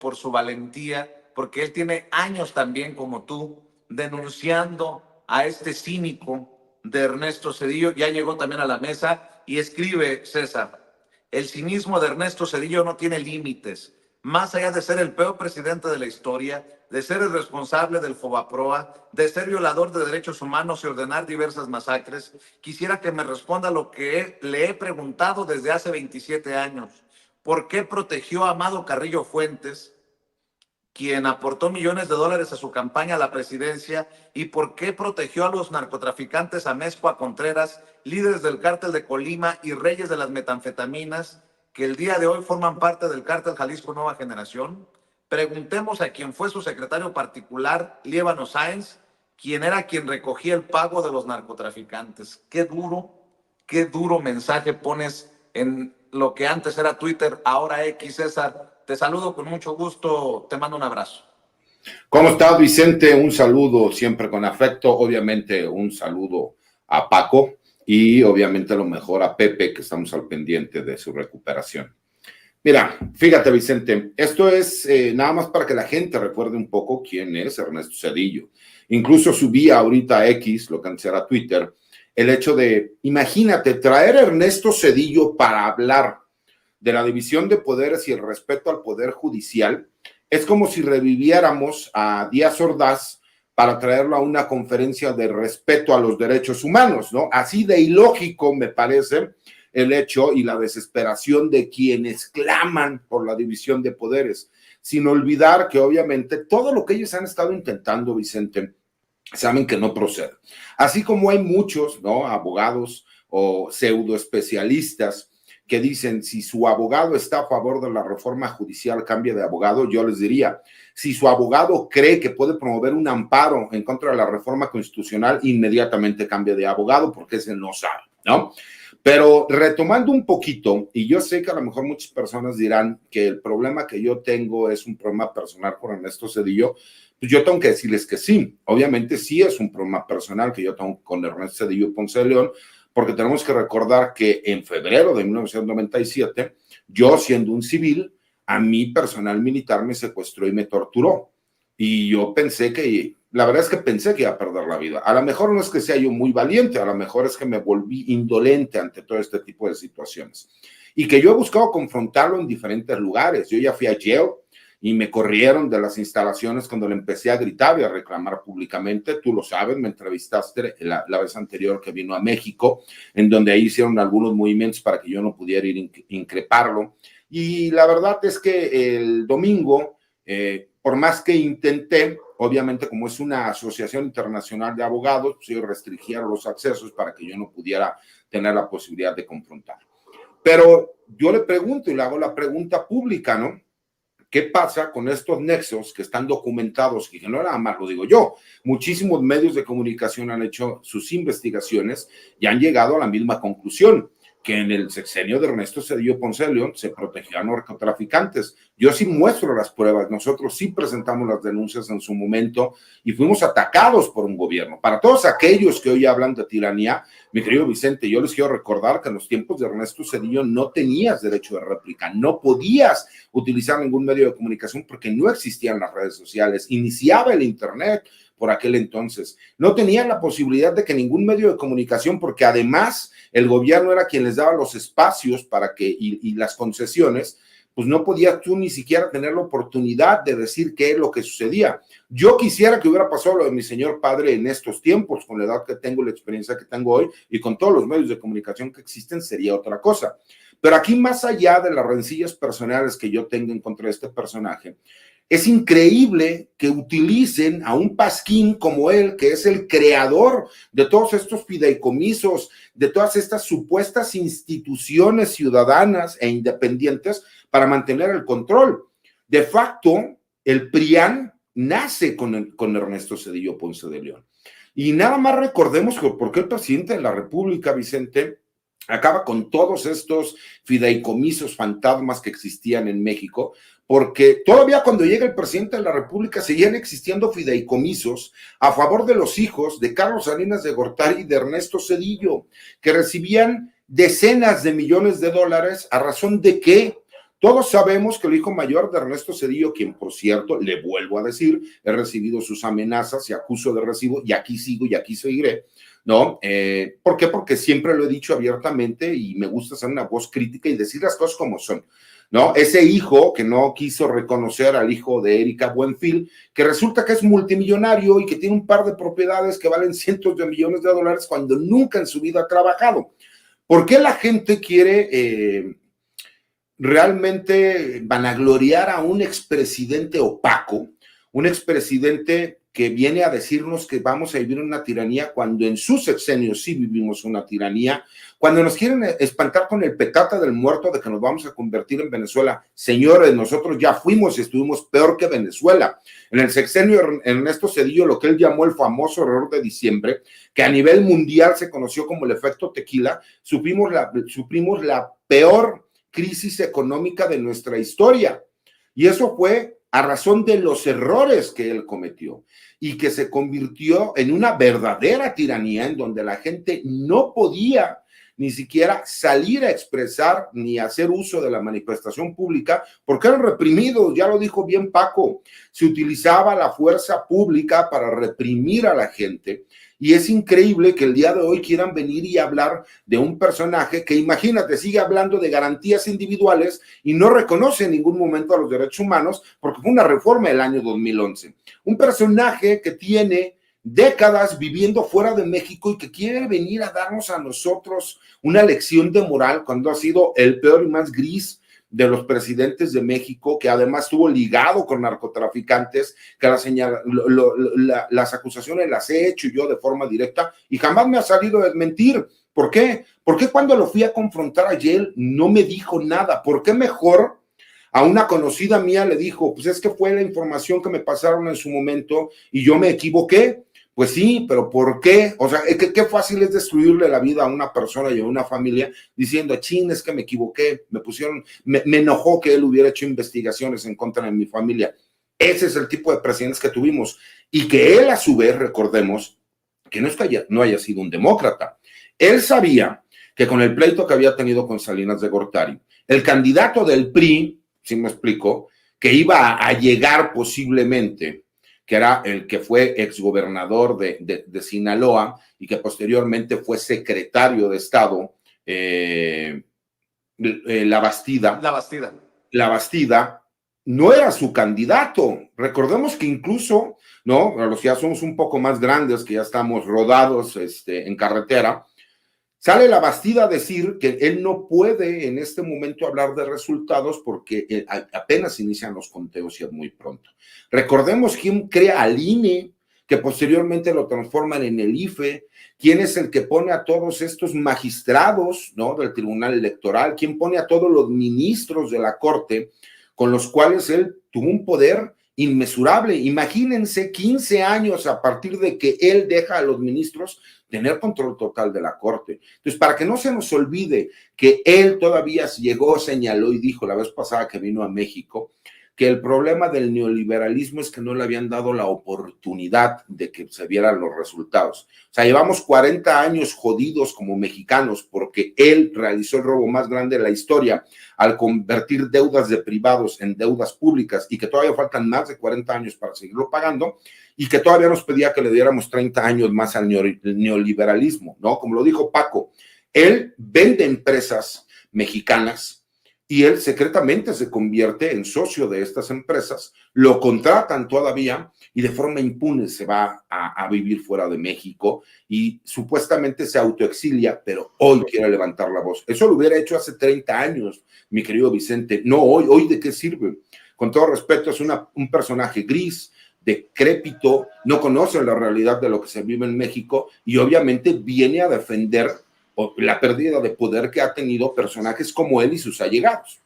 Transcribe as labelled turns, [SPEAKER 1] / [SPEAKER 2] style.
[SPEAKER 1] por su valentía, porque él tiene años también, como tú, denunciando a este cínico de Ernesto Zedillo. Ya llegó también a la mesa y escribe, César: el cinismo de Ernesto Zedillo no tiene límites. Más allá de ser el peor presidente de la historia, de ser el responsable del Fobaproa, de ser violador de derechos humanos y ordenar diversas masacres, quisiera que me responda lo que le he preguntado desde hace 27 años. ¿Por qué protegió a Amado Carrillo Fuentes, quien aportó millones de dólares a su campaña a la presidencia? ¿Y por qué protegió a los narcotraficantes Amezcua Contreras, líderes del cártel de Colima y reyes de las metanfetaminas, que el día de hoy forman parte del cártel Jalisco Nueva Generación? Preguntemos a quien fue su secretario particular, Líbano Sáenz, quien era quien recogía el pago de los narcotraficantes. Qué duro mensaje pones en lo que antes era Twitter, ahora X, César. Te saludo con mucho gusto, te mando un abrazo.
[SPEAKER 2] ¿Cómo estás, Vicente? Un saludo siempre con afecto, obviamente un saludo a Paco y obviamente lo mejor a Pepe, que estamos al pendiente de su recuperación. Mira, fíjate, Vicente, esto es nada más para que la gente recuerde un poco quién es Ernesto Zedillo. Incluso subí ahorita a X, lo que antes era Twitter, el hecho de, imagínate, traer a Ernesto Zedillo para hablar de la división de poderes y el respeto al poder judicial. Es como si reviviéramos a Díaz Ordaz para traerlo a una conferencia de respeto a los derechos humanos, ¿no? Así de ilógico me parece el hecho y la desesperación de quienes claman por la división de poderes, sin olvidar que obviamente todo lo que ellos han estado intentando, Vicente, saben que no procede. Así como hay muchos, ¿no?, abogados o pseudo especialistas que dicen, si su abogado está a favor de la reforma judicial, cambie de abogado. Yo les diría, si su abogado cree que puede promover un amparo en contra de la reforma constitucional, inmediatamente cambie de abogado, porque ese no sabe, ¿no? Pero retomando un poquito, y yo sé que a lo mejor muchas personas dirán que el problema que yo tengo es un problema personal con Ernesto Zedillo, pues yo tengo que decirles que sí, obviamente sí es un problema personal que yo tengo con Ernesto Zedillo Ponce de León, porque tenemos que recordar que en febrero de 1997, yo siendo un civil, a mí personal militar me secuestró y me torturó. Y yo pensé que, la verdad es que pensé que iba a perder la vida. A lo mejor no es que sea yo muy valiente, a lo mejor es que me volví indolente ante todo este tipo de situaciones. Y que yo he buscado confrontarlo en diferentes lugares. Yo ya fui a Yale y me corrieron de las instalaciones cuando le empecé a gritar y a reclamar públicamente. Tú lo sabes, me entrevistaste la vez anterior que vino a México, en donde ahí hicieron algunos movimientos para que yo no pudiera ir a increparlo. Y la verdad es que el domingo, por más que intenté, obviamente como es una asociación internacional de abogados, pues ellos restringieron los accesos para que yo no pudiera tener la posibilidad de confrontar. Pero yo le pregunto y le hago la pregunta pública, ¿no? ¿Qué pasa con estos nexos que están documentados? Y que no nada más lo digo yo, muchísimos medios de comunicación han hecho sus investigaciones y han llegado a la misma conclusión, que en el sexenio de Ernesto Zedillo Ponce de León se protegió a narcotraficantes. Yo sí muestro las pruebas, nosotros sí presentamos las denuncias en su momento y fuimos atacados por un gobierno. Para todos aquellos que hoy hablan de tiranía, mi querido Vicente, yo les quiero recordar que en los tiempos de Ernesto Zedillo no tenías derecho de réplica, no podías utilizar ningún medio de comunicación porque no existían las redes sociales, iniciaba el internet por aquel entonces, no tenían la posibilidad de que ningún medio de comunicación, porque además el gobierno era quien les daba los espacios para que, y las concesiones, pues no podías tú ni siquiera tener la oportunidad de decir qué es lo que sucedía. Yo quisiera que hubiera pasado lo de mi señor padre en estos tiempos, con la edad que tengo, la experiencia que tengo hoy, y con todos los medios de comunicación que existen, sería otra cosa. Pero aquí, más allá de las rencillas personales que yo tengo en contra de este personaje, es increíble que utilicen a un pasquín como él, que es el creador de todos estos fideicomisos, de todas estas supuestas instituciones ciudadanas e independientes para mantener el control. De facto, el PRIAN nace con Ernesto Zedillo Ponce de León. Y nada más recordemos por qué el presidente de la República, Vicente, acaba con todos estos fideicomisos fantasmas que existían en México, porque todavía cuando llega el presidente de la República seguían existiendo fideicomisos a favor de los hijos de Carlos Salinas de Gortari y de Ernesto Zedillo, que recibían decenas de millones de dólares. ¿A razón de qué? Todos sabemos que el hijo mayor de Ernesto Zedillo, quien por cierto, le vuelvo a decir, he recibido sus amenazas y acuso de recibo, y aquí sigo y aquí seguiré, ¿no? ¿Por qué? Porque siempre lo he dicho abiertamente y me gusta ser una voz crítica y decir las cosas como son, ¿no? Ese hijo que no quiso reconocer al hijo de Erika Buenfil, que resulta que es multimillonario y que tiene un par de propiedades que valen cientos de millones de dólares cuando nunca en su vida ha trabajado. ¿Por qué la gente quiere realmente vanagloriar a un expresidente opaco, un expresidente que viene a decirnos que vamos a vivir una tiranía cuando en sus sexenios sí vivimos una tiranía, cuando nos quieren espantar con el petate del muerto de que nos vamos a convertir en Venezuela? Señores, nosotros ya fuimos y estuvimos peor que Venezuela. En el sexenio Ernesto Zedillo, lo que él llamó el famoso error de diciembre, que a nivel mundial se conoció como el efecto tequila, supimos la peor crisis económica de nuestra historia. Y eso fue a razón de los errores que él cometió y que se convirtió en una verdadera tiranía en donde la gente no podía ni siquiera salir a expresar ni hacer uso de la manifestación pública porque eran reprimidos. Ya lo dijo bien Paco, se utilizaba la fuerza pública para reprimir a la gente. Y es increíble que el día de hoy quieran venir y hablar de un personaje que, imagínate, sigue hablando de garantías individuales y no reconoce en ningún momento a los derechos humanos porque fue una reforma del año 2011. Un personaje que tiene décadas viviendo fuera de México y que quiere venir a darnos a nosotros una lección de moral cuando ha sido el peor y más gris de los presidentes de México, que además estuvo ligado con narcotraficantes, que las acusaciones las he hecho yo de forma directa y jamás me ha salido a desmentir. ¿Por qué? ¿Por qué cuando lo fui a confrontar ayer no me dijo nada? ¿Por qué mejor a una conocida mía le dijo, pues es que fue la información que me pasaron en su momento y yo me equivoqué? Pues sí, pero ¿por qué? O sea, qué fácil es destruirle la vida a una persona y a una familia diciendo, chin, es que me equivoqué, me enojó que él hubiera hecho investigaciones en contra de mi familia. Ese es el tipo de presidentes que tuvimos y que él a su vez, recordemos, que no haya sido un demócrata. Él sabía que con el pleito que había tenido con Salinas de Gortari, el candidato del PRI, si me explico, que iba a llegar posiblemente, que era el que fue exgobernador de Sinaloa y que posteriormente fue secretario de Estado, La Bastida, no era su candidato. Recordemos que incluso, ¿no? Los que ya somos un poco más grandes, que ya estamos rodados en carretera, sale La Bastida a decir que él no puede en este momento hablar de resultados porque apenas inician los conteos y es muy pronto. Recordemos quién crea al INE, que posteriormente lo transforman en el IFE, quién es el que pone a todos estos magistrados, ¿no?, del Tribunal Electoral, quién pone a todos los ministros de la Corte, con los cuales él tuvo un poder inmesurable. Imagínense 15 años a partir de que él deja a los ministros tener control total de la Corte. Entonces, para que no se nos olvide que él todavía llegó, señaló y dijo la vez pasada que vino a México, que el problema del neoliberalismo es que no le habían dado la oportunidad de que se vieran los resultados. O sea, llevamos 40 años jodidos como mexicanos porque él realizó el robo más grande de la historia al convertir deudas de privados en deudas públicas y que todavía faltan más de 40 años para seguirlo pagando y que todavía nos pedía que le diéramos 30 años más al neoliberalismo, ¿no? Como lo dijo Paco, él vende empresas mexicanas y él secretamente se convierte en socio de estas empresas, lo contratan todavía y de forma impune se va a vivir fuera de México y supuestamente se autoexilia, pero hoy quiere levantar la voz. Eso lo hubiera hecho hace 30 años, mi querido Vicente. No hoy. ¿Hoy de qué sirve? Con todo respeto, es un personaje gris, decrépito, no conoce la realidad de lo que se vive en México y obviamente viene a defender la pérdida de poder que ha tenido personajes como él y sus allegados.